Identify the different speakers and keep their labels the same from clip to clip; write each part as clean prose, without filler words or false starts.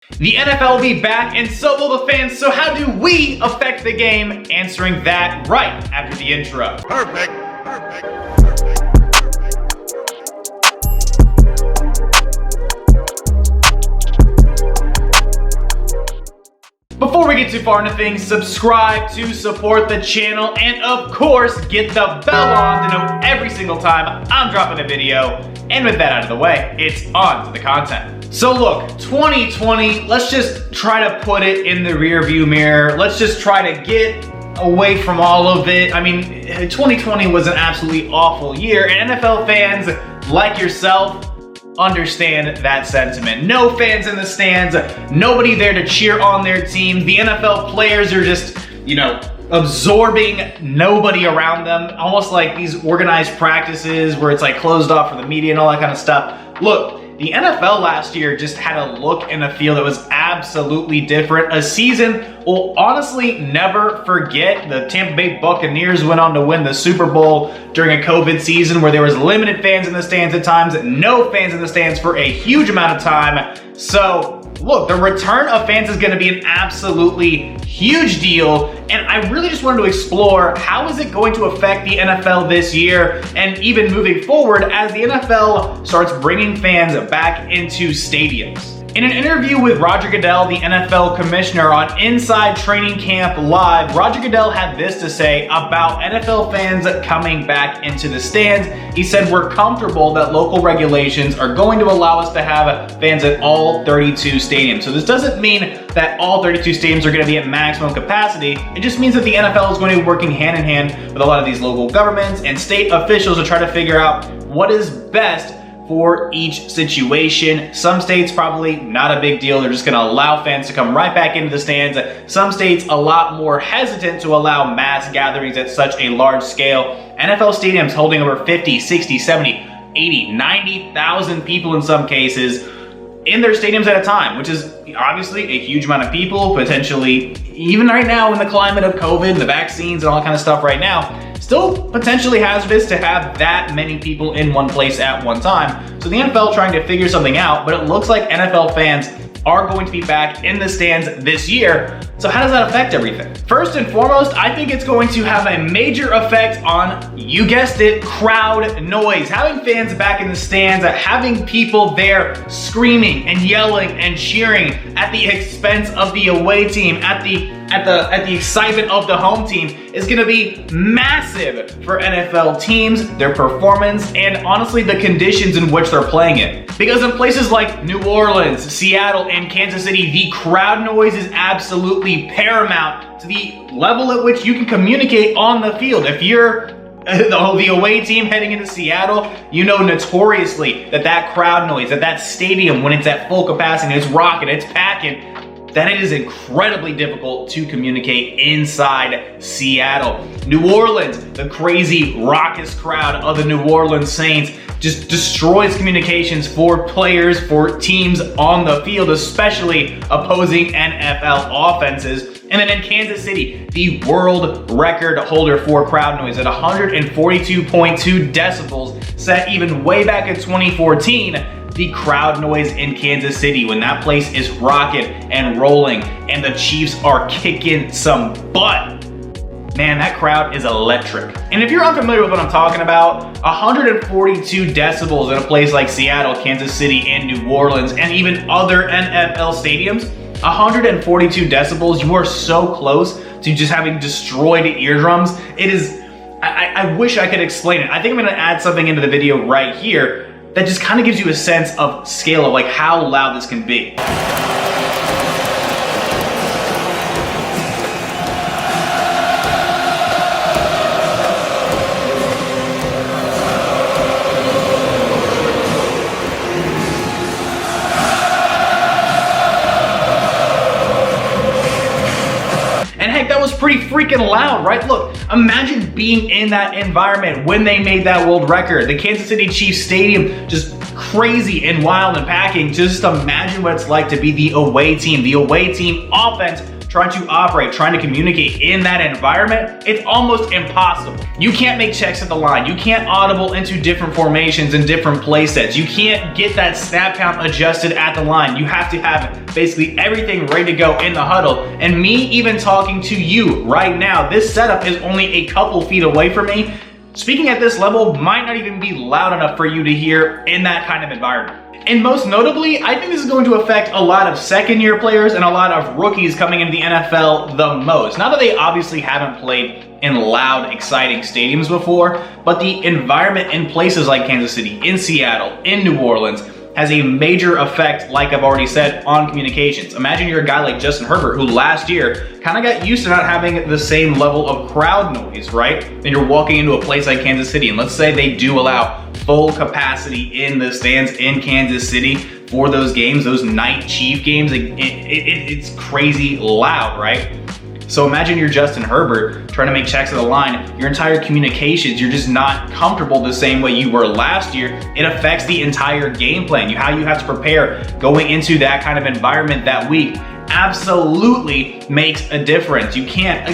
Speaker 1: The NFL will be back, and so will the fans. So how do we affect the game? Answering that right after the intro.
Speaker 2: Perfect.
Speaker 1: Before we get too far into things, subscribe to support the channel, and of course, get the bell on to know every single time I'm dropping a video. And with that out of the way, it's on to the content. So look, 2020, let's just try to put it in the rearview mirror. Let's just try to get away from all of it. I mean, 2020 was an absolutely awful year, and NFL fans like yourself understand that sentiment. No fans in the stands, nobody there to cheer on their team. The NFL players are just, absorbing nobody around them, almost like these organized practices where it's like closed off for the media and all that kind of stuff. Look, the NFL last year just had a look and a feel that was absolutely different. A season we'll honestly never forget. The Tampa Bay Buccaneers went on to win the Super Bowl during a COVID season where there was limited fans in the stands at times, no fans in the stands for a huge amount of time. So look, the return of fans is going to be an absolutely huge deal, and I really just wanted to explore how is it going to affect the NFL this year and even moving forward as the NFL starts bringing fans back into stadiums. In an interview with Roger Goodell, the NFL commissioner, on Inside Training Camp Live, Roger Goodell had this to say about NFL fans coming back into the stands. He said, "We're comfortable that local regulations are going to allow us to have fans at all 32 stadiums." So this doesn't mean that all 32 stadiums are going to be at maximum capacity. It just means that the NFL is going to be working hand in hand with a lot of these local governments and state officials to try to figure out what is best for each situation. Some states probably not a big deal. They're just gonna allow fans to come right back into the stands. Some states a lot more hesitant to allow mass gatherings at such a large scale. NFL stadiums holding over 50, 60, 70, 80, 90,000 people in some cases in their stadiums at a time, which is obviously a huge amount of people, potentially, even right now in the climate of COVID and the vaccines and all that kind of stuff right now, still potentially hazardous to have that many people in one place at one time. So the NFL trying to figure something out, but it looks like NFL fans are going to be back in the stands this year. So how does that affect everything? First and foremost, I think it's going to have a major effect on, you guessed it, crowd noise. Having fans back in the stands, having people there screaming and yelling and cheering at the expense of the away team, at the excitement of the home team is gonna be massive for NFL teams, their performance, and honestly the conditions in which they're playing it. Because in places like New Orleans, Seattle, and Kansas City, the crowd noise is absolutely paramount to the level at which you can communicate on the field. If you're the away team heading into Seattle, you know notoriously that crowd noise, that stadium when it's at full capacity, it's rocking, it's packing, that it is incredibly difficult to communicate inside Seattle. New Orleans, the crazy raucous crowd of the New Orleans Saints just destroys communications for players, for teams on the field, especially opposing NFL offenses. And then in Kansas City, the world record holder for crowd noise at 142.2 decibels, set even way back in 2014, the crowd noise in Kansas City when that place is rocking and rolling and the Chiefs are kicking some butt. Man, that crowd is electric. And if you're unfamiliar with what I'm talking about, 142 decibels in a place like Seattle, Kansas City, and New Orleans, and even other NFL stadiums, 142 decibels, you are so close to just having destroyed eardrums. It is, I wish I could explain it. I think I'm gonna add something into the video right here that just kind of gives you a sense of scale of like how loud this can be. And heck, that was pretty freaking loud, right? Look, imagine being in that environment when they made that world record. The Kansas City Chiefs Stadium, just crazy and wild and packing. Just imagine what it's like to be the away team offense trying to operate, trying to communicate in that environment, it's almost impossible. You can't make checks at the line. You can't audible into different formations and different play sets. You can't get that snap count adjusted at the line. You have to have basically everything ready to go in the huddle. And me even talking to you right now, this setup is only a couple feet away from me. Speaking at this level might not even be loud enough for you to hear in that kind of environment. And most notably, I think this is going to affect a lot of second-year players and a lot of rookies coming into the NFL the most. Not that they obviously haven't played in loud, exciting stadiums before, but the environment in places like Kansas City, in Seattle, in New Orleans, has a major effect, like I've already said, on communications. Imagine you're a guy like Justin Herbert, who last year kind of got used to not having the same level of crowd noise, right? And you're walking into a place like Kansas City, and let's say they do allow full capacity in the stands in Kansas City for those games, those night Chief games. It's crazy loud, right? So imagine you're Justin Herbert trying to make checks at the line. Your entire communications, you're just not comfortable the same way you were last year. It affects the entire game plan, how you have to prepare going into that kind of environment that week. Absolutely makes a difference. You can't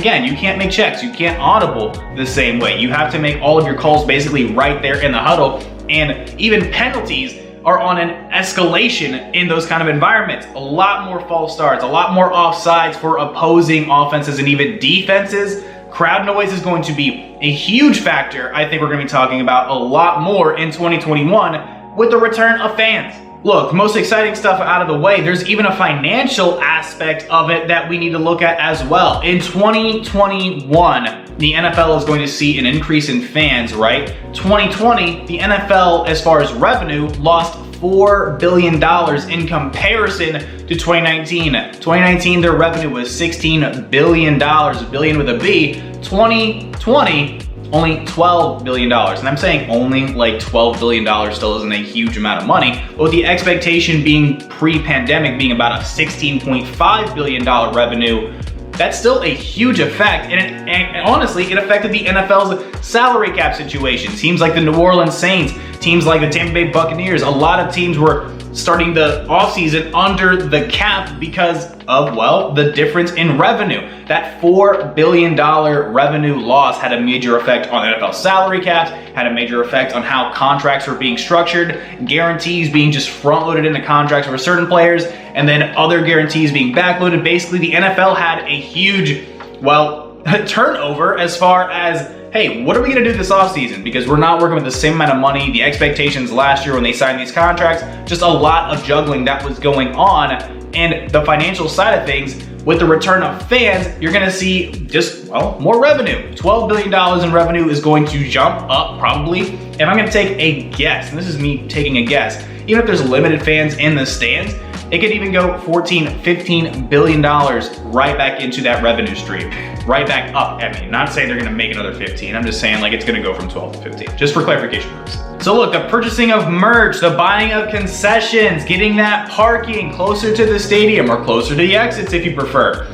Speaker 1: make checks. You can't audible the same way. You have to make all of your calls basically right there in the huddle. And even penalties are on an escalation in those kind of environments. A lot more false starts, a lot more offsides for opposing offenses and even defenses. Crowd noise is going to be a huge factor. I think we're going to be talking about a lot more in 2021 with the return of fans. Look, the most exciting stuff out of the way, there's even a financial aspect of it that we need to look at as well. In 2021, the NFL is going to see an increase in fans, right? 2020, the NFL, as far as revenue, lost $4 billion in comparison to 2019. 2019, their revenue was $16 billion, billion with a B. 2020, only $12 billion. And I'm saying only, like $12 billion still isn't a huge amount of money, but with the expectation being pre-pandemic being about a $16.5 billion revenue, that's still a huge effect. And honestly, it affected the NFL's salary cap situation. Teams like the New Orleans Saints, teams like the Tampa Bay Buccaneers, a lot of teams were starting the offseason under the cap because of, well, the difference in revenue. That $4 billion revenue loss had a major effect on NFL salary caps, had a major effect on how contracts were being structured, guarantees being just front-loaded into contracts for certain players, and then other guarantees being backloaded. Basically, the NFL had a huge, well, turnover as far as, hey, what are we gonna do this offseason? Because we're not working with the same amount of money, the expectations last year when they signed these contracts, just a lot of juggling that was going on. And the financial side of things, with the return of fans, you're gonna see just, well, more revenue. $12 billion in revenue is going to jump up probably. If I'm gonna take a guess, and this is me taking a guess, even if there's limited fans in the stands, it could even go $14-15 billion right back into that revenue stream, right back up. I mean, not saying they're gonna make another 15, I'm just saying like it's gonna go from 12 to 15, just for clarification purposes. So look, the purchasing of merch, the buying of concessions, getting that parking closer to the stadium or closer to the exits if you prefer.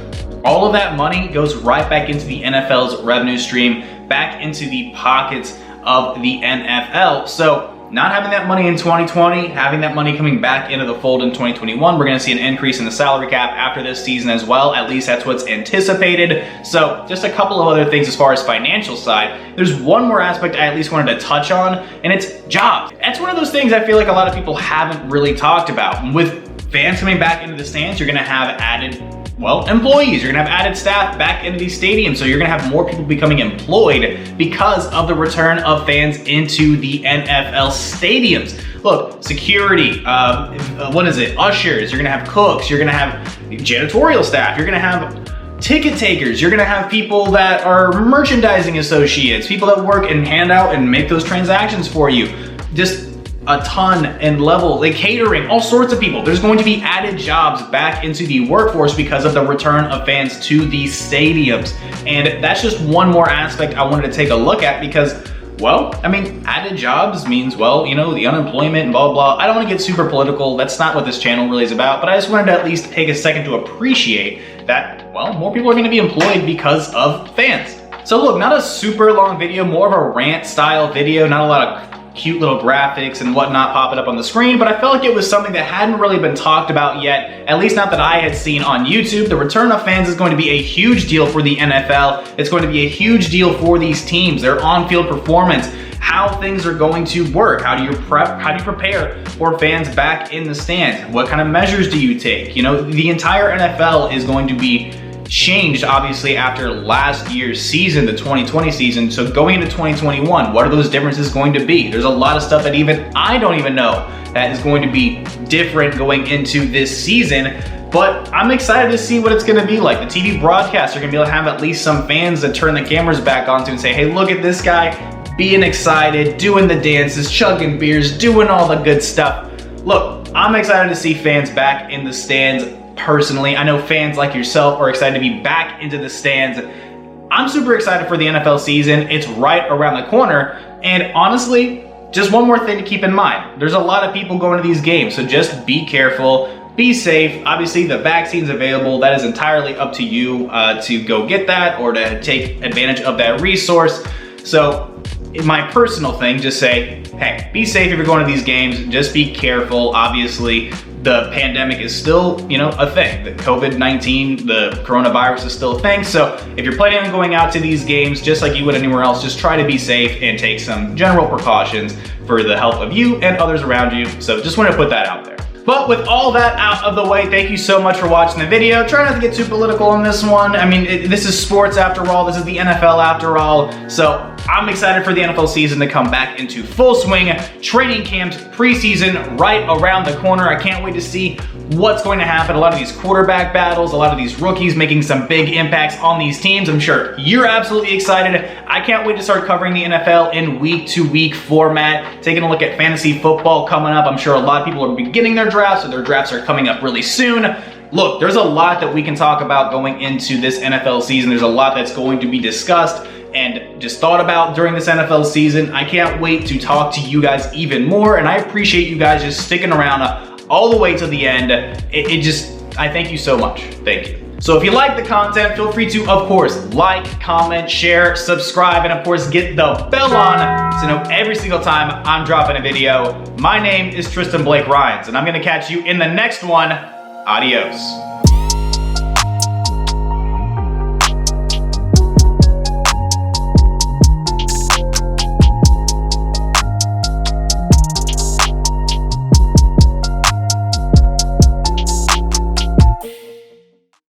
Speaker 1: All of that money goes right back into the NFL's revenue stream, back into the pockets of the NFL. So not having that money in 2020, having that money coming back into the fold in 2021, we're gonna see an increase in the salary cap after this season as well. At least that's what's anticipated. So just a couple of other things as far as financial side. There's one more aspect I at least wanted to touch on, and it's jobs. That's one of those things I feel like a lot of people haven't really talked about. With fans coming back into the stands, you're gonna have added, well, employees. You're gonna have added staff back into these stadiums. So you're gonna have more people becoming employed because of the return of fans into the NFL stadiums. Look, security, ushers, you're gonna have cooks, you're gonna have janitorial staff, you're gonna have ticket takers, you're gonna have people that are merchandising associates, people that work and hand out and make those transactions for you. Just a ton and level, like catering, all sorts of people. There's going to be added jobs back into the workforce because of the return of fans to these stadiums. And that's just one more aspect I wanted to take a look at because, well, I mean, added jobs means, well, you know, the unemployment and blah, blah. I don't want to get super political. That's not what this channel really is about, but I just wanted to at least take a second to appreciate that, well, more people are going to be employed because of fans. So look, not a super long video, more of a rant style video, not a lot of cute little graphics and whatnot popping up on the screen, but I felt like it was something that hadn't really been talked about yet, at least not that I had seen on YouTube. The return of fans is going to be a huge deal for the NFL. It's going to be a huge deal for these teams, their on-field performance, how things are going to work. How do you prepare for fans back in the stands? What kind of measures do you take? You know, the entire NFL is going to be changed, obviously, after last year's season, the 2020 season. So going into 2021, what are those differences going to be? There's a lot of stuff that even I don't even know that is going to be different going into this season. But I'm excited to see what it's going to be like. The TV broadcasts are going to be able to have at least some fans that turn the cameras back onto and say, hey, look at this guy being excited, doing the dances, chugging beers, doing all the good stuff. Look, I'm excited to see fans back in the stands. Personally, I know fans like yourself are excited to be back into the stands. I'm super excited for the NFL season. It's right around the corner. And honestly, just one more thing to keep in mind. There's a lot of people going to these games, so just be careful, be safe. Obviously, the vaccine's available. That is entirely up to you to go get that or to take advantage of that resource. So in my personal thing, just say, hey, be safe if you're going to these games. Just be careful. Obviously, the pandemic is still, a thing. The COVID-19, the coronavirus is still a thing. So if you're planning on going out to these games, just like you would anywhere else, just try to be safe and take some general precautions for the health of you and others around you. So just want to put that out there. But with all that out of the way, thank you so much for watching the video. Try not to get too political on this one. I mean, this is sports after all. This is the NFL after all. So I'm excited for the NFL season to come back into full swing. Training camps, preseason right around the corner. I can't wait to see what's going to happen. A lot of these quarterback battles, a lot of these rookies making some big impacts on these teams. I'm sure you're absolutely excited. I can't wait to start covering the NFL in week-to-week format, taking a look at fantasy football coming up. I'm sure a lot of people are beginning their drafts, or their drafts are coming up really soon. Look, there's a lot that we can talk about going into this NFL season. There's a lot that's going to be discussed and just thought about during this NFL season. I can't wait to talk to you guys even more, and I appreciate you guys just sticking around all the way to the end. I thank you so much. Thank you. So if you like the content, feel free to, of course, like, comment, share, subscribe, and of course, get the bell on to know every single time I'm dropping a video. My name is Tristan Blake Rines, and I'm gonna catch you in the next one. Adios.